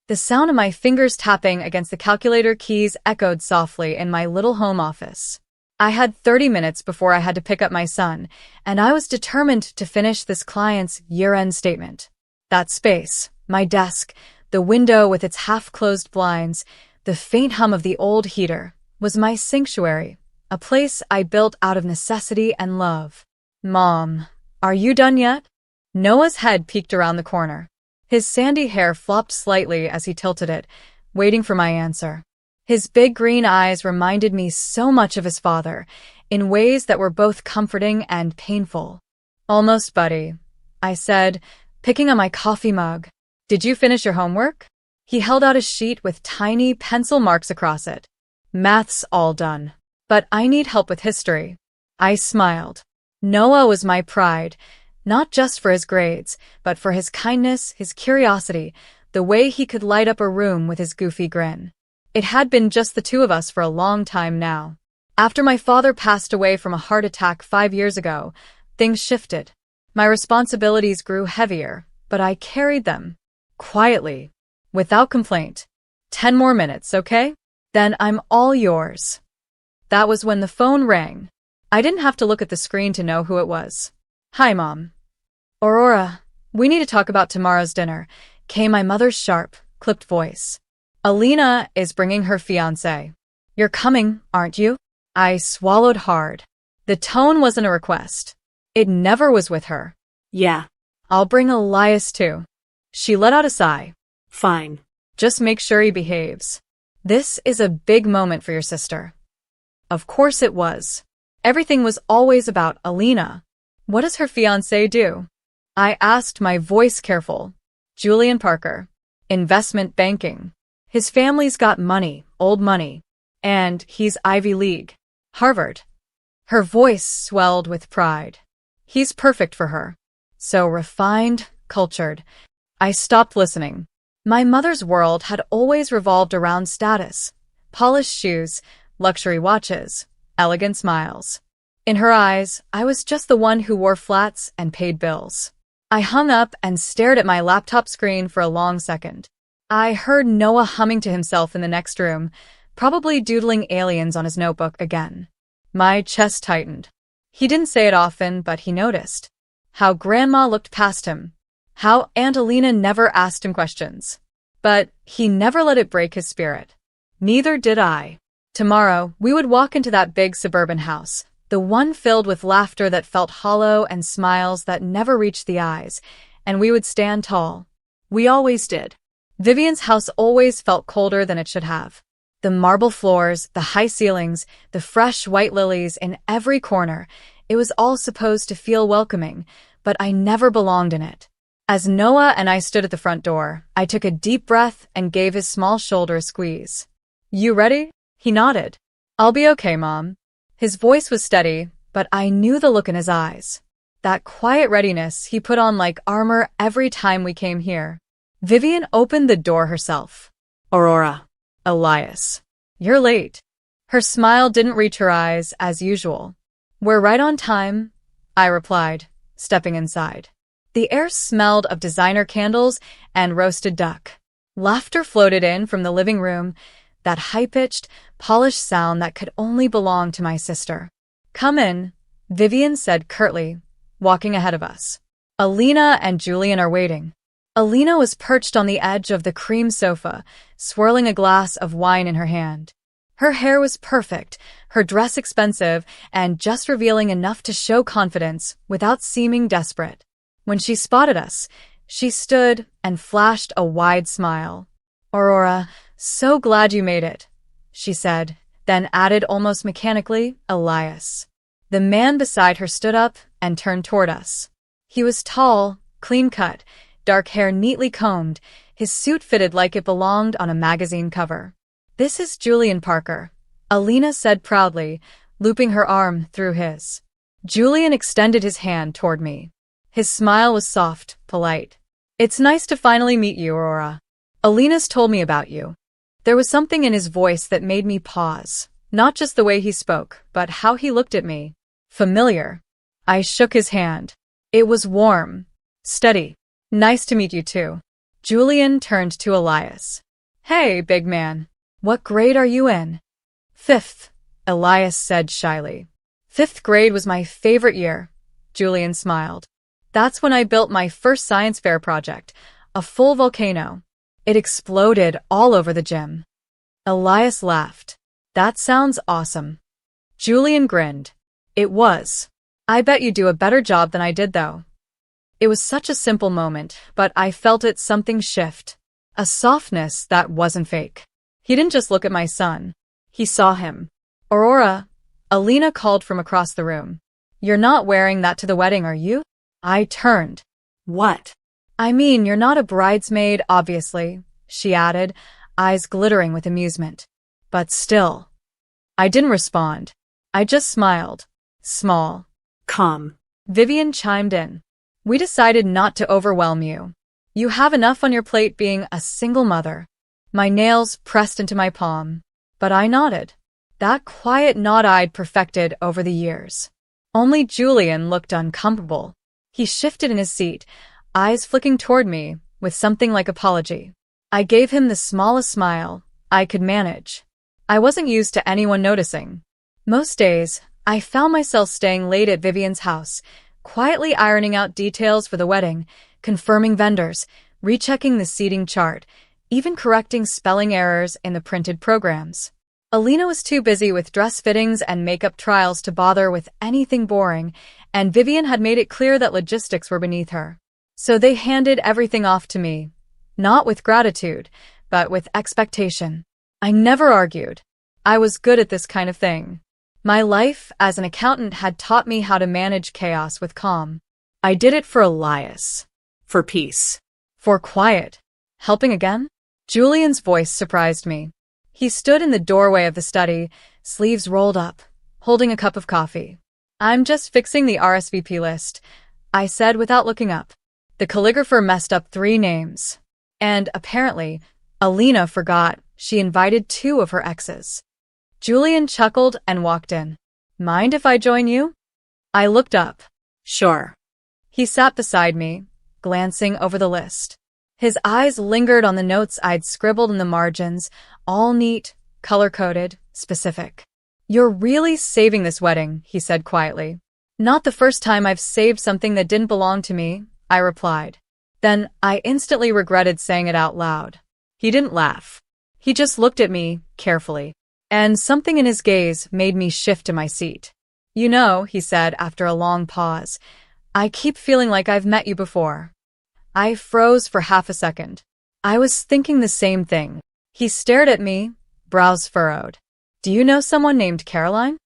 The sound of my fingers tapping against the calculator keys echoed softly in my little home office. I had 30 minutes before I had to pick up my son, and I was determined to finish this client's year-end statement. That space, my desk, the window with its half-closed blinds, the faint hum of the old heater, was my sanctuary, a place I built out of necessity and love. "Mom, are you done yet?" Noah's head peeked around the corner. His sandy hair flopped slightly as he tilted it, waiting for my answer. His big green eyes reminded me so much of his father, in ways that were both comforting and painful. "Almost, buddy," I said, picking up my coffee mug. "Did you finish your homework?" He held out a sheet with tiny pencil marks across it. "Math's all done. But I need help with history." I smiled. Noah was my pride, not just for his grades, but for his kindness, his curiosity, the way he could light up a room with his goofy grin. It had been just the two of us for a long time now. After my father passed away from a heart attack 5 years ago, things shifted. My responsibilities grew heavier, but I carried them. Quietly. Without complaint. 10 more minutes, okay? Then I'm all yours. That was when the phone rang. I didn't have to look at the screen to know who it was. "Hi, Mom." "Aurora, we need to talk about tomorrow's dinner," came my mother's sharp, clipped voice. "Alina is bringing her fiancé. You're coming, aren't you?" I swallowed hard. The tone wasn't a request. It never was with her. "Yeah." "I'll bring Elias too." She let out a sigh. "Fine. "Just make sure he behaves. This is a big moment for your sister." Of course it was. Everything was always about Alina. "What does her fiancé do?" I asked, my voice careful. "Julian Parker. Investment banking. His family's got money, old money. And he's Ivy League. Harvard." Her voice swelled with pride. "He's perfect for her. So refined, cultured." I stopped listening. My mother's world had always revolved around status. Polished shoes, luxury watches, elegant smiles. In her eyes, I was just the one who wore flats and paid bills. I hung up and stared at my laptop screen for a long second. I heard Noah humming to himself in the next room, probably doodling aliens on his notebook again. My chest tightened. He didn't say it often, but he noticed. How Grandma looked past him. How Aunt Alina never asked him questions. But he never let it break his spirit. Neither did I. Tomorrow, we would walk into that big suburban house, the one filled with laughter that felt hollow and smiles that never reached the eyes, and we would stand tall. We always did. Vivian's house always felt colder than it should have. The marble floors, the high ceilings, the fresh white lilies in every corner, it was all supposed to feel welcoming, but I never belonged in it. As Noah and I stood at the front door, I took a deep breath and gave his small shoulder a squeeze. "You ready?" He nodded. "I'll be okay, Mom." His voice was steady, but I knew the look in his eyes. That quiet readiness he put on like armor every time we came here. Vivian opened the door herself. "Aurora." "Elias. You're late." Her smile didn't reach her eyes as usual. "We're right on time," I replied, stepping inside. The air smelled of designer candles and roasted duck. Laughter floated in from the living room, that high-pitched, polished sound that could only belong to my sister. "Come in," Vivian said curtly, walking ahead of us. "Alina and Julian are waiting." Alina was perched on the edge of the cream sofa, swirling a glass of wine in her hand. Her hair was perfect, her dress expensive, and just revealing enough to show confidence without seeming desperate. When she spotted us, she stood and flashed a wide smile. "Aurora, so glad you made it," she said, then added almost mechanically, "Elias." The man beside her stood up and turned toward us. He was tall, clean-cut, dark hair neatly combed, his suit fitted like it belonged on a magazine cover. "This is Julian Parker," Alina said proudly, looping her arm through his. Julian extended his hand toward me. His smile was soft, polite. "It's nice to finally meet you, Aurora. Alina's told me about you." There was something in his voice that made me pause, not just the way he spoke, but how he looked at me. Familiar. I shook his hand. It was warm, steady. "Nice to meet you too." Julian turned to Elias. Hey, big man. What grade are you in? Fifth, Elias said shyly. Fifth grade was my favorite year, Julian smiled. That's when I built my first science fair project, a full volcano. It exploded all over the gym. Elias laughed. That sounds awesome. Julian grinned. It was. I bet you do a better job than I did, though. It was such a simple moment, but I felt it something shift. A softness that wasn't fake. He didn't just look at my son. He saw him. Aurora, Alina called from across the room. You're not wearing that to the wedding, are you? I turned. What? I mean, you're not a bridesmaid, obviously, she added, eyes glittering with amusement. But still. I didn't respond. I just smiled. Small. Calm. Vivian chimed in. We decided not to overwhelm you. You have enough on your plate being a single mother. My nails pressed into my palm. But I nodded. That quiet nod I'd perfected over the years. Only Julian looked uncomfortable. He shifted in his seat, eyes flicking toward me, with something like apology. I gave him the smallest smile I could manage. I wasn't used to anyone noticing. Most days, I found myself staying late at Vivian's house, quietly ironing out details for the wedding, confirming vendors, rechecking the seating chart, even correcting spelling errors in the printed programs. Alina was too busy with dress fittings and makeup trials to bother with anything boring, and Vivian had made it clear that logistics were beneath her. So they handed everything off to me, not with gratitude, but with expectation. I never argued. I was good at this kind of thing. My life as an accountant had taught me how to manage chaos with calm. I did it for Elias. For peace. For quiet. Helping again? Julian's voice surprised me. He stood in the doorway of the study, sleeves rolled up, holding a cup of coffee. I'm just fixing the RSVP list, I said without looking up. The calligrapher messed up 3 names. And, apparently, Alina forgot she invited 2 of her exes. Julian chuckled and walked in. Mind if I join you? I looked up. Sure. He sat beside me, glancing over the list. His eyes lingered on the notes I'd scribbled in the margins, all neat, color-coded, specific. You're really saving this wedding, he said quietly. Not the first time I've saved something that didn't belong to me, I replied. Then I instantly regretted saying it out loud. He didn't laugh. He just looked at me, carefully. And something in his gaze made me shift to my seat. You know, he said after a long pause, I keep feeling like I've met you before. I froze for half a second. I was thinking the same thing. He stared at me, brows furrowed. Do you know someone named Caroline?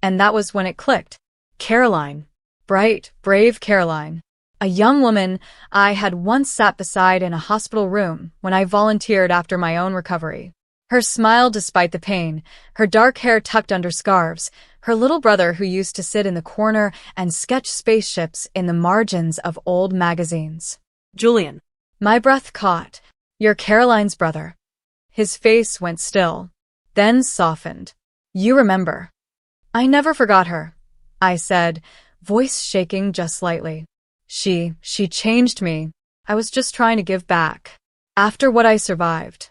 And that was when it clicked. Caroline. Bright, brave Caroline. A young woman I had once sat beside in a hospital room when I volunteered after my own recovery. Her smile despite the pain, her dark hair tucked under scarves, her little brother who used to sit in the corner and sketch spaceships in the margins of old magazines. Julian. My breath caught. You're Caroline's brother. His face went still, then softened. You remember. I never forgot her, I said, voice shaking just slightly. She changed me. I was just trying to give back. After what I survived.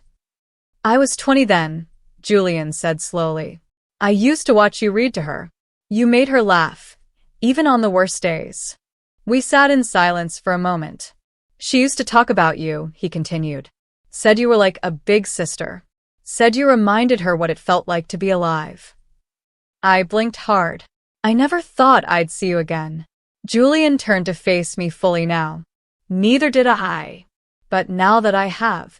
I was 20 then, Julian said slowly. I used to watch you read to her. You made her laugh, even on the worst days. We sat in silence for a moment. She used to talk about you, he continued. Said you were like a big sister. Said you reminded her what it felt like to be alive. I blinked hard. I never thought I'd see you again. Julian turned to face me fully now. Neither did I. But now that I have,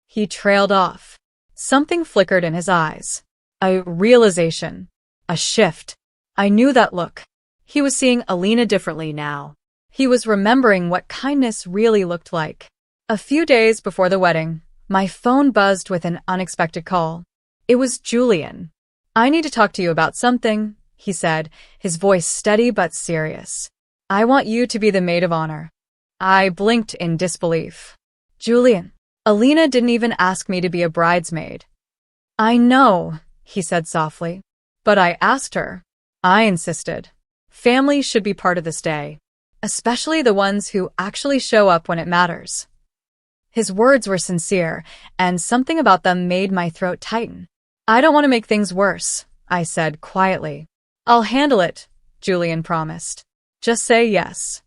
he trailed off. Something flickered in his eyes. A realization. A shift. I knew that look. He was seeing Alina differently now. He was remembering what kindness really looked like. A few days before the wedding, my phone buzzed with an unexpected call. It was Julian. I need to talk to you about something, he said, his voice steady but serious. I want you to be the maid of honor. I blinked in disbelief. Julian. Alina didn't even ask me to be a bridesmaid. I know, he said softly. But I asked her. I insisted. Family should be part of this day. Especially the ones who actually show up when it matters. His words were sincere, and something about them made my throat tighten. I don't want to make things worse, I said quietly. I'll handle it, Julian promised. Just say yes.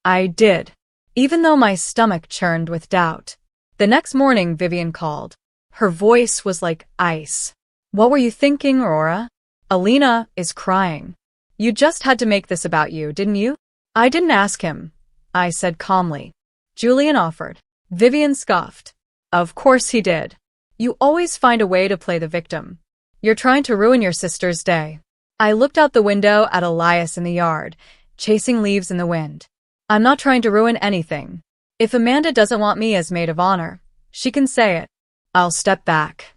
I did, even though my stomach churned with doubt. The next morning, Vivian called. Her voice was like ice. What were you thinking, Aurora? Alina is crying. You just had to make this about you, didn't you? I didn't ask him, I said calmly. Julian offered. Vivian scoffed. Of course he did. You always find a way to play the victim. You're trying to ruin your sister's day. I looked out the window at Elias in the yard, chasing leaves in the wind. I'm not trying to ruin anything. If Amanda doesn't want me as maid of honor, she can say it. I'll step back.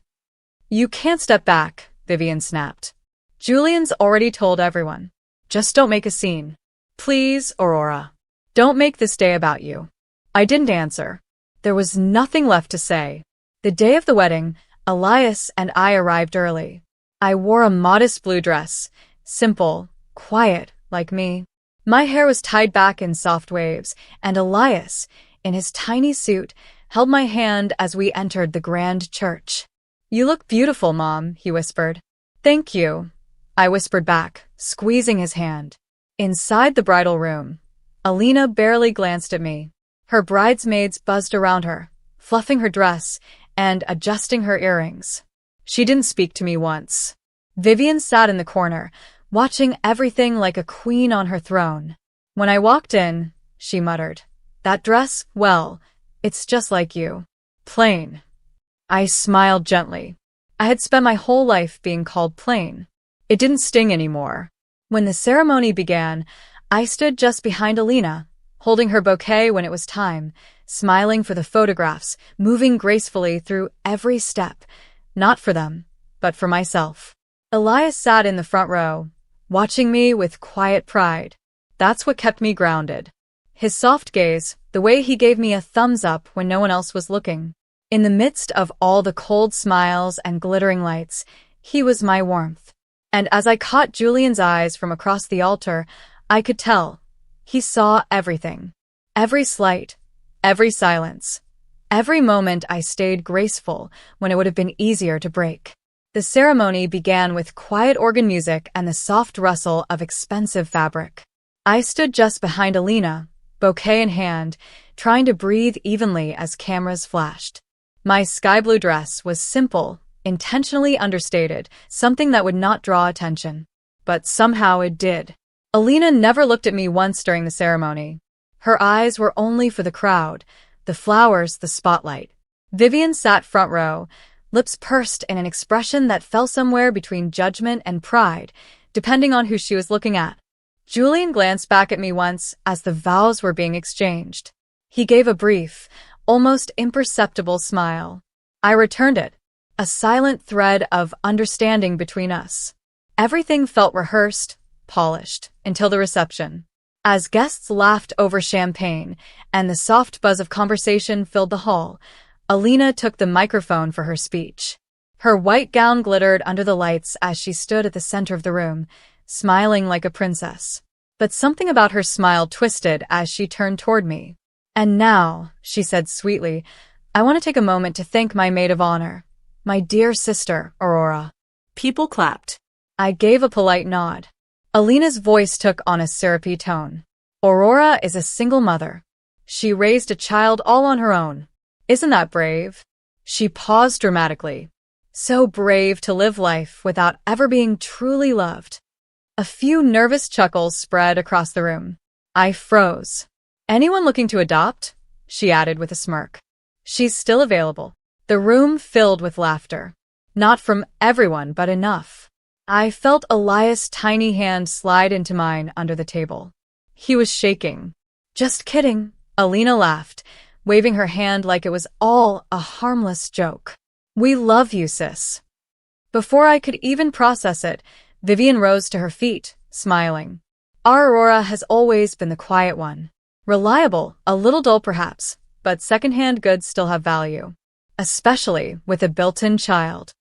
You can't step back, Vivian snapped. Julian's already told everyone. Just don't make a scene. Please, Aurora. Don't make this day about you. I didn't answer. There was nothing left to say. The day of the wedding, Elias and I arrived early. I wore a modest blue dress, simple, quiet, like me. My hair was tied back in soft waves, and Elias, in his tiny suit, held my hand as we entered the grand church. You look beautiful, Mom, he whispered. Thank you, I whispered back, squeezing his hand. Inside the bridal room, Alina barely glanced at me. Her bridesmaids buzzed around her, fluffing her dress and adjusting her earrings. She didn't speak to me once. Vivian sat in the corner, watching everything like a queen on her throne. When I walked in, she muttered, That dress, well, it's just like you. Plain. I smiled gently. I had spent my whole life being called plain. It didn't sting anymore. When the ceremony began, I stood just behind Alina, holding her bouquet when it was time, smiling for the photographs, moving gracefully through every step, not for them, but for myself. Elias sat in the front row, watching me with quiet pride. That's what kept me grounded. His soft gaze, the way he gave me a thumbs up when no one else was looking. In the midst of all the cold smiles and glittering lights, he was my warmth. And as I caught Julian's eyes from across the altar, I could tell. He saw everything. Every slight, every silence, every moment I stayed graceful when it would have been easier to break. The ceremony began with quiet organ music and the soft rustle of expensive fabric. I stood just behind Alina, bouquet in hand, trying to breathe evenly as cameras flashed. My sky blue dress was simple, intentionally understated, something that would not draw attention. But somehow it did. Alina never looked at me once during the ceremony. Her eyes were only for the crowd, the flowers, the spotlight. Vivian sat front row, lips pursed in an expression that fell somewhere between judgment and pride, depending on who she was looking at. Julian glanced back at me once as the vows were being exchanged. He gave a brief, almost imperceptible smile. I returned it, a silent thread of understanding between us. Everything felt rehearsed, polished, until the reception. As guests laughed over champagne and the soft buzz of conversation filled the hall, Alina took the microphone for her speech. Her white gown glittered under the lights as she stood at the center of the room, smiling like a princess. But something about her smile twisted as she turned toward me. And now, she said sweetly, I want to take a moment to thank my maid of honor, my dear sister, Aurora. People clapped. I gave a polite nod. Alina's voice took on a syrupy tone. Aurora is a single mother. She raised a child all on her own. Isn't that brave? She paused dramatically. So brave to live life without ever being truly loved. A few nervous chuckles spread across the room. I froze. Anyone looking to adopt? She added with a smirk. She's still available. The room filled with laughter. Not from everyone, but enough. I felt Elias' tiny hand slide into mine under the table. He was shaking. Just kidding, Alina laughed, waving her hand like it was all a harmless joke. We love you, sis. Before I could even process it, Vivian rose to her feet, smiling. Our Aurora has always been the quiet one. Reliable, a little dull perhaps, but second-hand goods still have value. Especially with a built-in child.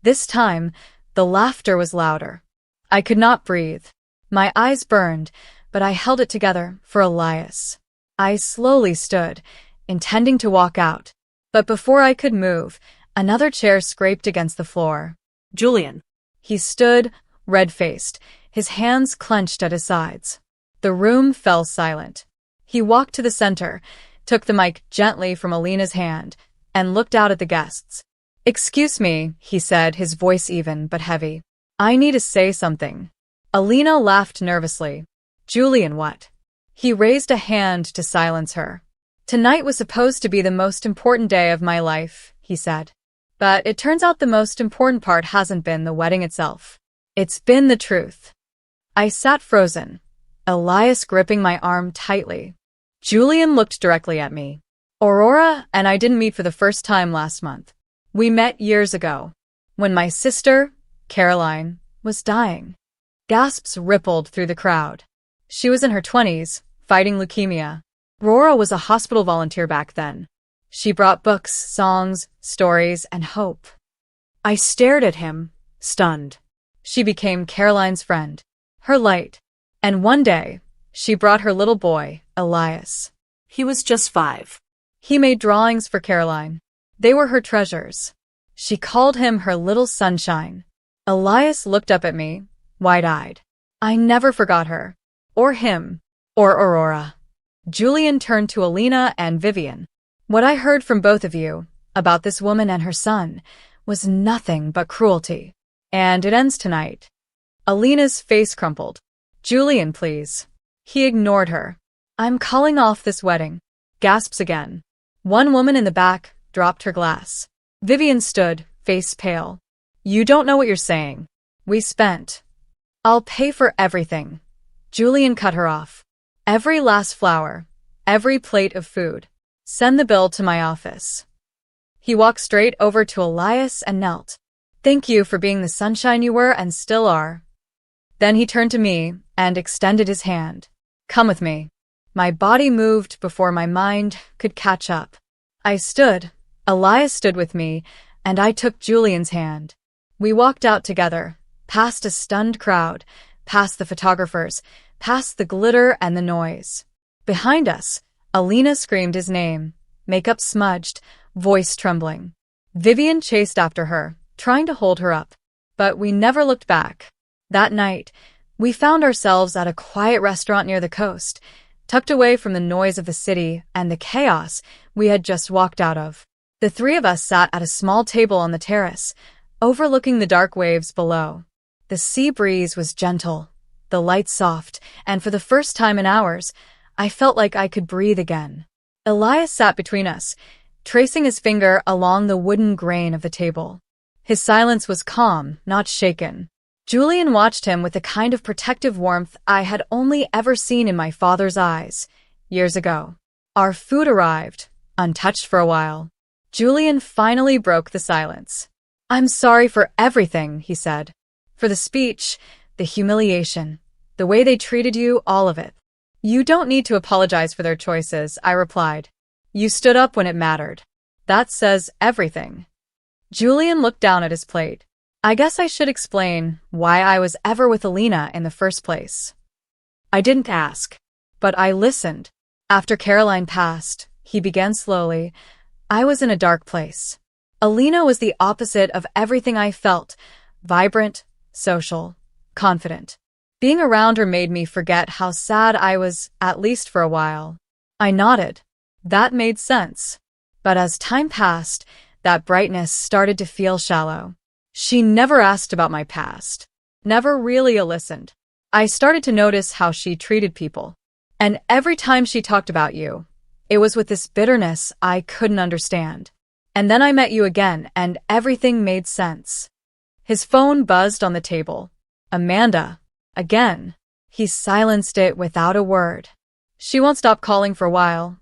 This time, the laughter was louder. I could not breathe. My eyes burned, but I held it together for Elias. I slowly stood, intending to walk out, But before I could move, another chair scraped against the floor. Julian. He stood, red-faced, his hands clenched at his sides. The room fell silent. He walked to the center, took the mic gently from Alina's hand, and looked out at the guests. "Excuse me," he said, his voice even but heavy. "I need to say something." Alina laughed nervously. "Julian, what?" He raised a hand to silence her. "Tonight was supposed to be the most important day of my life," he said. "But it turns out the most important part hasn't been the wedding itself. It's been the truth." I sat frozen, Elias gripping my arm tightly. Julian looked directly at me. "Aurora and I didn't meet for the first time last month. We met years ago, when my sister, Caroline, was dying." Gasps rippled through the crowd. She was in her 20s, fighting leukemia. Aurora was a hospital volunteer back then. She brought books, songs, stories, and hope. I stared at him, stunned. She became Caroline's friend, her light. And one day, she brought her little boy, Elias. He was just 5. He made drawings for Caroline. They were her treasures. She called him her little sunshine. Elias looked up at me, wide-eyed. I never forgot her. Or him. Or Aurora. Julian turned to Alina and Vivian. "What I heard from both of you, about this woman and her son, was nothing but cruelty. And it ends tonight." Alina's face crumpled. "Julian, please." He ignored her. "I'm calling off this wedding." Gasps again. One woman in the back dropped her glass. Vivian stood, face pale. "You don't know what you're saying. We spent. I'll pay for everything." Julian cut her off. "Every last flower, every plate of food. Send the bill to my office." He walked straight over to Elias and knelt. "Thank you for being the sunshine you were and still are." Then he turned to me and extended his hand. "Come with me." My body moved before my mind could catch up. I stood, Elias stood with me, and I took Julian's hand. We walked out together, past a stunned crowd, past the photographers, past the glitter and the noise. Behind us, Alina screamed his name, makeup smudged, voice trembling. Vivian chased after her, trying to hold her up. But we never looked back. That night, we found ourselves at a quiet restaurant near the coast, tucked away from the noise of the city and the chaos we had just walked out of. The three of us sat at a small table on the terrace, overlooking the dark waves below. The sea breeze was gentle, the lights soft, and for the first time in hours, I felt like I could breathe again. Elias sat between us, tracing his finger along the wooden grain of the table. His silence was calm, not shaken. Julian watched him with a kind of protective warmth I had only ever seen in my father's eyes, years ago. Our food arrived, untouched for a while. Julian finally broke the silence. "I'm sorry for everything," he said. "For the speech, the humiliation, the way they treated you, all of it." "You don't need to apologize for their choices," I replied. "You stood up when it mattered. That says everything." Julian looked down at his plate. "I guess I should explain why I was ever with Alina in the first place. I didn't ask, but I listened. After Caroline passed," he began slowly, "I was in a dark place. Alina was the opposite of everything I felt, vibrant, social, confident. Being around her made me forget how sad I was, at least for a while." I nodded. That made sense. But as time passed, that brightness started to feel shallow. She never asked about my past. Never really listened. I started to notice how she treated people. And every time she talked about you, it was with this bitterness I couldn't understand. And then I met you again, and everything made sense. His phone buzzed on the table. "Amanda." Again. He silenced it without a word. "She won't stop calling for a while,"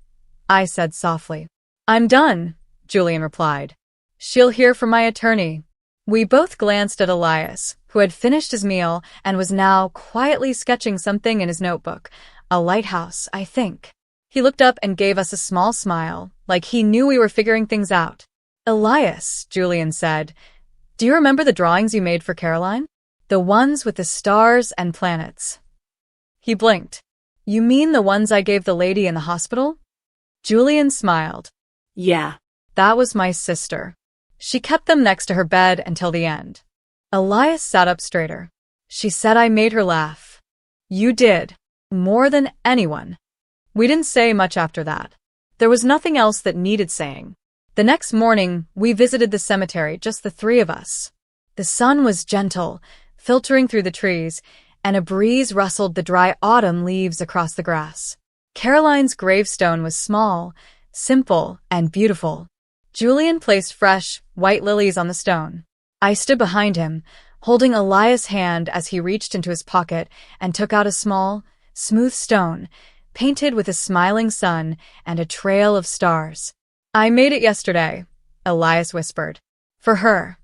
I said softly. "I'm done," Julian replied. "She'll hear from my attorney." We both glanced at Elias, who had finished his meal and was now quietly sketching something in his notebook. A lighthouse, I think. He looked up and gave us a small smile, like he knew we were figuring things out. "Elias," Julian said, "do you remember the drawings you made for Caroline? The ones with the stars and planets?" He blinked. "You mean the ones I gave the lady in the hospital?" Julian smiled. "Yeah." That was my sister. She kept them next to her bed until the end. Elias sat up straighter. She said I made her laugh. You did. More than anyone. We didn't say much after that. There was nothing else that needed saying. The next morning, we visited the cemetery, just the three of us. The sun was gentle, filtering through the trees, and a breeze rustled the dry autumn leaves across the grass. Caroline's gravestone was small, simple, and beautiful. Julian placed fresh, white lilies on the stone. I stood behind him, holding Elias' hand as he reached into his pocket and took out a small, smooth stone, painted with a smiling sun and a trail of stars. I made it yesterday, Elias whispered. For her.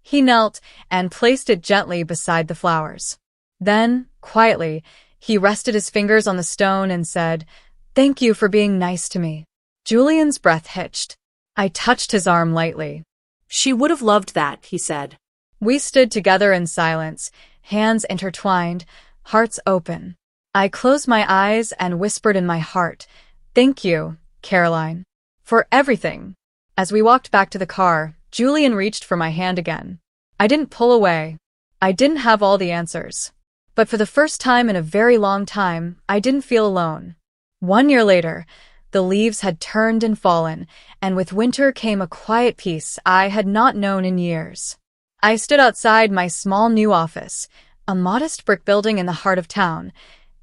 He knelt and placed it gently beside the flowers. Then, quietly, he rested his fingers on the stone and said, "Thank you for being nice to me." Julian's breath hitched. I touched his arm lightly. She would have loved that, he said. We stood together in silence, hands intertwined, hearts open. I closed my eyes and whispered in my heart, "Thank you, Caroline, for everything." As we walked back to the car, Julian reached for my hand again. I didn't pull away. I didn't have all the answers. But for the first time in a very long time, I didn't feel alone. 1 year later, the leaves had turned and fallen, and with winter came a quiet peace I had not known in years. I stood outside my small new office, a modest brick building in the heart of town,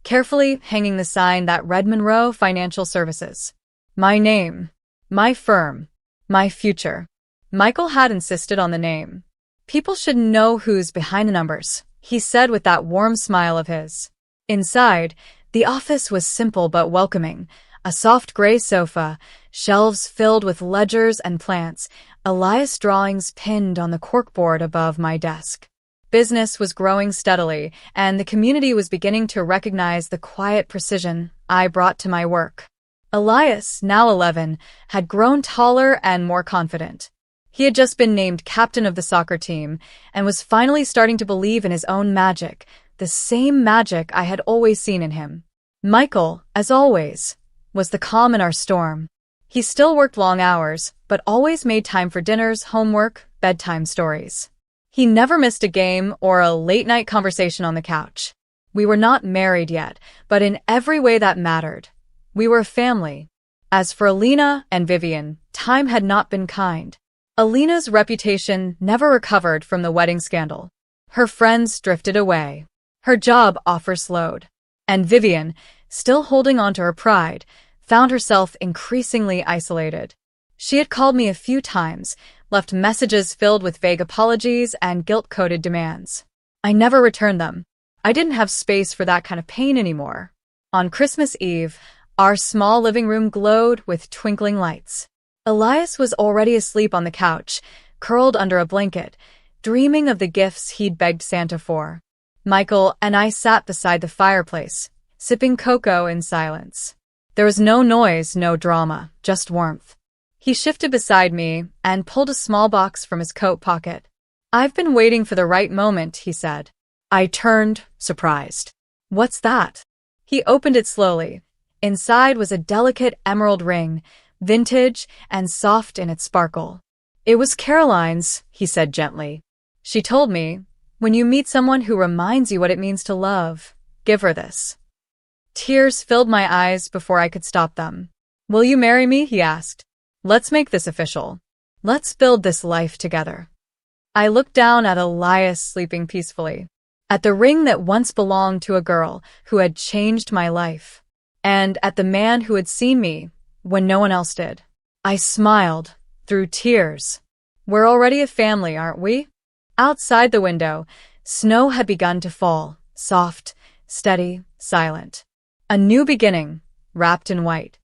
carefully hanging the sign that read Monroe Financial Services. My name, my firm, my future. Michael had insisted on the name. People should know who's behind the numbers, he said with that warm smile of his. Inside, the office was simple but welcoming. A soft gray sofa, shelves filled with ledgers and plants, Elias drawings pinned on the corkboard above my desk. Business was growing steadily, and the community was beginning to recognize the quiet precision I brought to my work. Elias, now 11, had grown taller and more confident. He had just been named captain of the soccer team and was finally starting to believe in his own magic, the same magic I had always seen in him. Michael, as always, was the calm in our storm. He still worked long hours, but always made time for dinners, homework, bedtime stories. He never missed a game or a late-night conversation on the couch. We were not married yet, but in every way that mattered. We were a family. As for Alina and Vivian, time had not been kind. Alina's reputation never recovered from the wedding scandal. Her friends drifted away. Her job offer slowed. And Vivian, still holding on to her pride, found herself increasingly isolated. She had called me a few times, left messages filled with vague apologies and guilt-coded demands. I never returned them. I didn't have space for that kind of pain anymore. On Christmas Eve, our small living room glowed with twinkling lights. Elias was already asleep on the couch, curled under a blanket, dreaming of the gifts he'd begged Santa for. Michael and I sat beside the fireplace, sipping cocoa in silence. There was no noise, no drama, just warmth. He shifted beside me and pulled a small box from his coat pocket. "I've been waiting for the right moment," he said. I turned, surprised. "What's that?" He opened it slowly. Inside was a delicate emerald ring, vintage and soft in its sparkle. "It was Caroline's," he said gently. "She told me, when you meet someone who reminds you what it means to love, give her this." Tears filled my eyes before I could stop them. "Will you marry me?" he asked. "Let's make this official. Let's build this life together." I looked down at Elias sleeping peacefully, at the ring that once belonged to a girl who had changed my life, and at the man who had seen me when no one else did. I smiled, through tears. "We're already a family, aren't we?" Outside the window, snow had begun to fall, soft, steady, silent. A new beginning, wrapped in white.